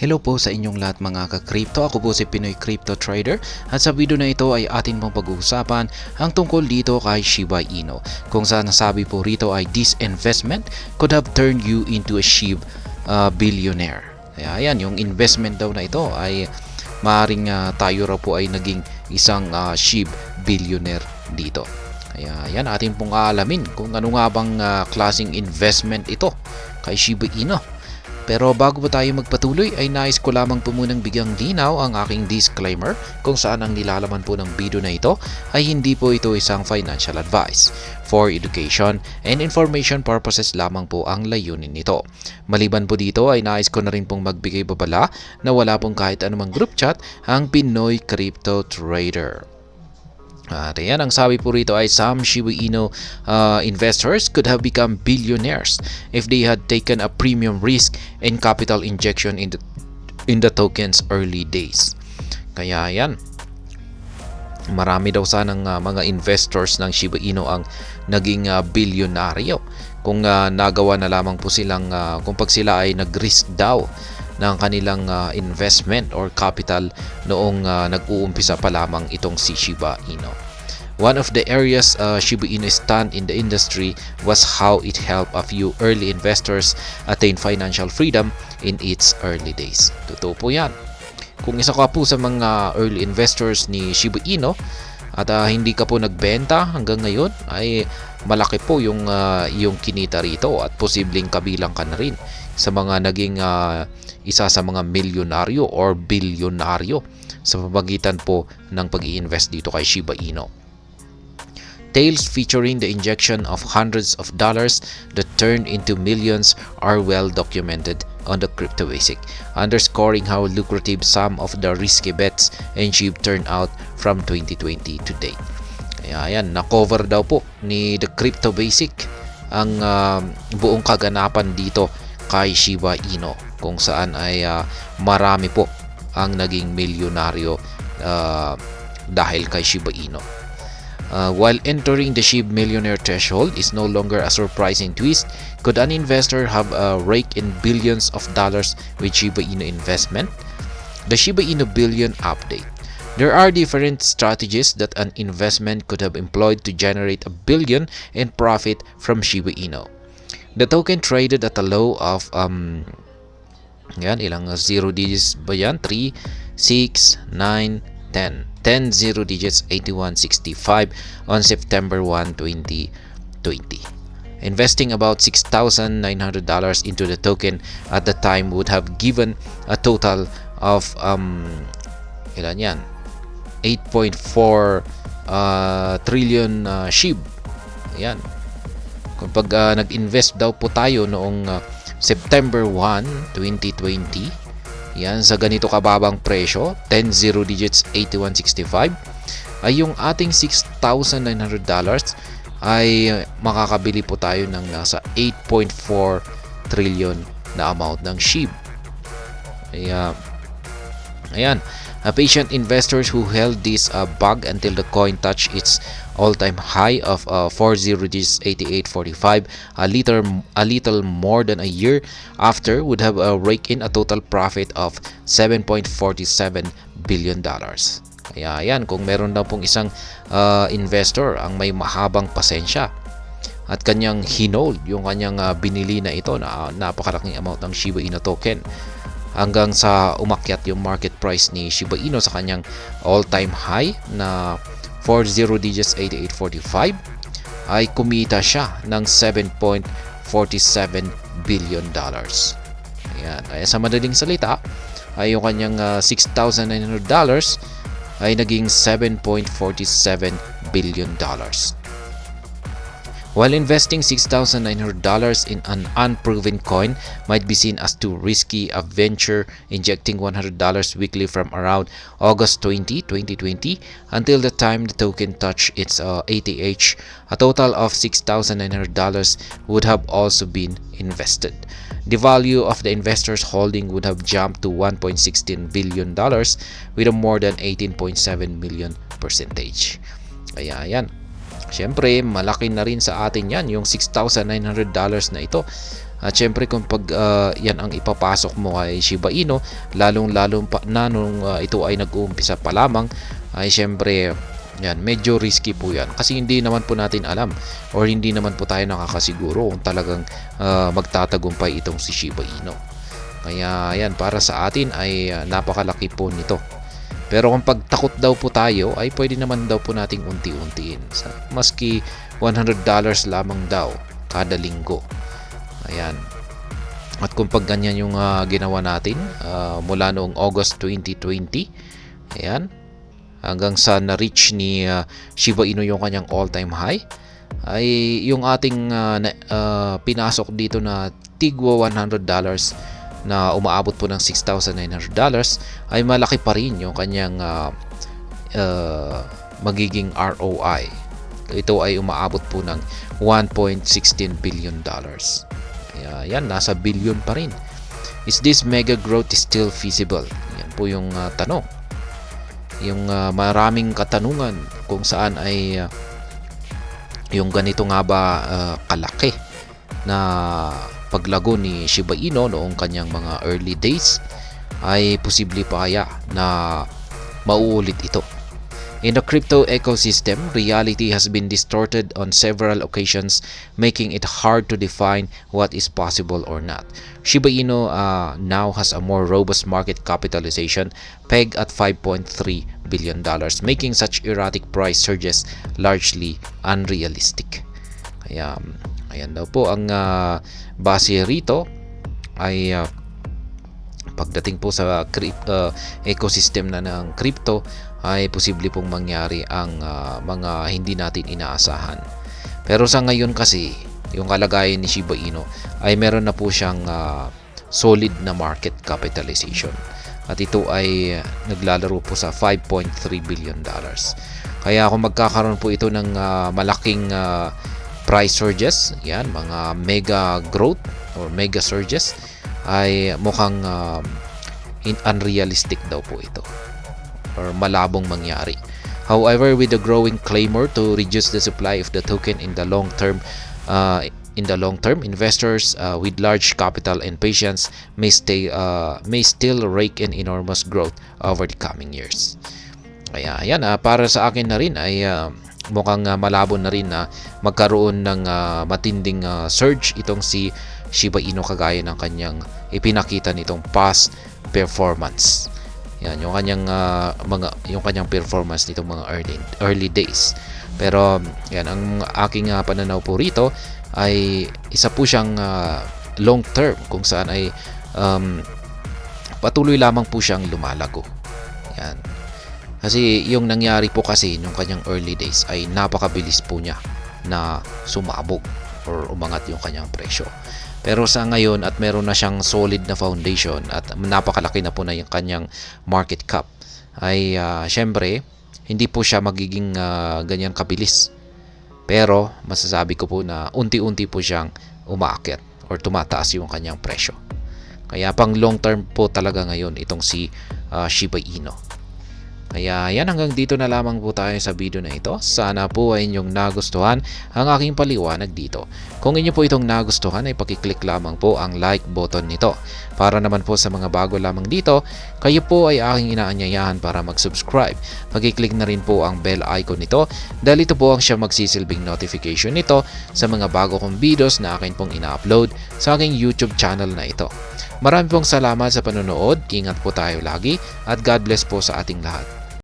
Hello po sa inyong lahat mga ka-crypto. Ako po si Pinoy Crypto Trader at sa video na ito ay atin pong pag-uusapan ang tungkol dito kay Shiba Inu. Kung saan nasabi po rito ay this investment could have turned you into a SHIB billionaire. Kaya ayan, yung investment daw na ito ay maaaring tayo raw po ay naging isang SHIB billionaire dito. Kaya ayan, atin pong aalamin kung ano nga bang klaseng investment ito kay Shiba Inu. Pero bago pa tayo magpatuloy ay nais ko lamang po munang bigyang linaw ang aking disclaimer kung saan ang nilalaman po ng video na ito ay hindi po ito isang financial advice. For education and information purposes lamang po ang layunin nito. Maliban po dito ay nais ko na rin pong magbigay babala na wala pong kahit anumang group chat ang Pinoy Crypto Trader. At ayan, ang sabi po rito ay some Shiba Inu investors could have become billionaires if they had taken a premium risk and capital injection in the token's early days. Kaya ayan, marami daw sanang mga investors ng Shiba Inu ang naging bilyonaryo kung nagawa na lamang po silang kung pag sila ay nag-risk daw ng kanilang investment or capital noong nag-uumpisa pa lamang itong si Shiba Inu. One of the areas Shiba Inu stand in the industry was how it helped a few early investors attain financial freedom in its early days. Totoo po yan. Kung isa ka po sa mga early investors ni Shiba Inu at hindi ka po nagbenta hanggang ngayon ay malaki po yung kinita rito at posibleng kabilang ka na rin sa mga naging isa sa mga milyonaryo or bilyonaryo sa pamamagitan po ng pag-i-invest dito kay Shiba Inu. Tales featuring the injection of hundreds of dollars that turned into millions are well documented on the Crypto Basic, underscoring how lucrative some of the risky bets and SHIB turned out from 2020 to date. Kaya ayan, na-cover daw po ni The Crypto Basic ang buong kaganapan dito kay Shiba Inu, kung saan ay marami po ang naging milyonaryo dahil kay Shiba Inu. While entering the SHIB millionaire threshold is no longer a surprising twist, could an investor have raked in billions of dollars with Shiba Inu investment? The Shiba Inu Billion Update. There are different strategies that an investment could have employed to generate $1 billion in profit from Shiba Inu. The token traded at a low of yan, ilang zero digits ba yan? 3, 6, 9, 10. 10 zero digits, 8165 on September 1, 2020. Investing about $6,900 into the token at the time would have given a total of ilan yan? 8.4 trillion SHIB. Yan. Kapag nag-invest daw po tayo noong September 1, 2020, yan, sa ganito kababang presyo, 10 zero digits, 8165, ay yung ating $6,900 ay makakabili po tayo ng nasa 8.4 trillion na amount ng SHIB. Kaya, ayan, patient investors who held this bug until the coin touched its all-time high of 40 digits 8845 a little more than a year after would have raked in a total profit of $7.47 billion. Kaya yan, kung meron daw pong isang investor ang may mahabang pasensya at kanyang hinold yung kanyang binili na ito na napakalaking amount ng Shiba Inu token hanggang sa umakyat yung market price ni Shiba Inu sa kanyang all-time high na 40 digits 8845, ay kumita siya ng $7.47 billion. Ayan. Kaya sa madaling salita ay yung kanyang $6,900 ay naging $7.47 billion. While investing $6,900 in an unproven coin might be seen as too risky a venture, injecting $100 weekly from around August 20, 2020 until the time the token touched its ATH, a total of $6,900 would have also been invested. The value of the investor's holding would have jumped to $1.16 billion with a more than 18.7 million percentage. Kaya yan. Siyempre, malaki na rin sa atin yan, yung $6,900 na ito At syempre kung pag yan ang ipapasok mo kay Shiba Inu, lalong pa na nung ito ay nag-uumpisa pa lamang, ay syempre yan, medyo risky po yan kasi hindi naman po natin alam or hindi naman po tayo nakakasiguro kung talagang magtatagumpay itong si Shiba Inu. Kaya yan, para sa atin ay napakalaki po nito. Pero kung pagtakot daw po tayo ay pwede naman daw po nating unti-untiin. Maski $100 lamang daw kada linggo. Ayan. At kung pag ganyan yung ginawa natin mula noong August 2020, ayan, hanggang sa na-reach ni Shiba Inu yung kanyang all-time high, ay yung ating pinasok dito na tigwa $100 na umaabot po ng $6,900 ay malaki pa rin yung kanyang magiging ROI. Ito ay umaabot po ng $1.16 billion. Kaya yan, nasa billion pa rin. Is this mega growth still feasible? Yan po yung tanong. Yung maraming katanungan kung saan ay yung ganito nga ba kalaki na paglago ni Shiba Inu noong kanyang mga early days, ay posible pa kaya na mauulit ito. In the crypto ecosystem, reality has been distorted on several occasions, making it hard to define what is possible or not. Shiba Inu now has a more robust market capitalization, pegged at $5.3 billion, making such erratic price surges largely unrealistic. Kaya, ayan daw po ang base rito ay pagdating po sa ecosystem na ng crypto ay posible pong mangyari ang mga hindi natin inaasahan. Pero sa ngayon kasi, yung kalagayan ni Shiba Inu ay meron na po siyang solid na market capitalization. At ito ay naglalaro po sa $5.3 billion. Kaya kung magkakaroon po ito ng malaking price surges, yan, mga mega growth or mega surges, ay mukhang unrealistic daw po ito or malabong mangyari. However, with the growing clamor to reduce the supply of the token in the long term, investors with large capital and patience may still rake in enormous growth over the coming years. Kaya yan, para sa akin na rin ay mukhang malabo na rin na magkaroon ng matinding surge itong si Shiba Inu kagaya ng kanyang ipinakita nitong past performance. Yan, yung kanyang performance nitong mga early days. Pero yan, ang aking pananaw po rito ay isa po siyang long term kung saan ay patuloy lamang po siyang lumalago. Yan. Kasi yung nangyari po kasi nung kanyang early days ay napakabilis po niya na sumabog or umangat yung kanyang presyo. Pero sa ngayon at meron na siyang solid na foundation at napakalaki na po na yung kanyang market cap, ay syempre hindi po siya magiging ganyan kabilis. Pero masasabi ko po na unti-unti po siyang umaakyat or tumataas yung kanyang presyo. Kaya pang long term po talaga ngayon itong si Shiba Inu. Kaya yan, hanggang dito na lamang po tayo sa video na ito. Sana po ay inyong nagustuhan ang aking paliwanag dito. Kung inyo po itong nagustuhan ay pakiclick lamang po ang like button nito. Para naman po sa mga bago lamang dito, kayo po ay aking inaanyayahan para mag-subscribe. Pakiclick na rin po ang bell icon nito dahil ito po ang siya magsisilbing notification nito sa mga bago kong videos na akin pong ina-upload sa aking YouTube channel na ito. Marami pong salamat sa panonood, ingat po tayo lagi at God bless po sa ating lahat.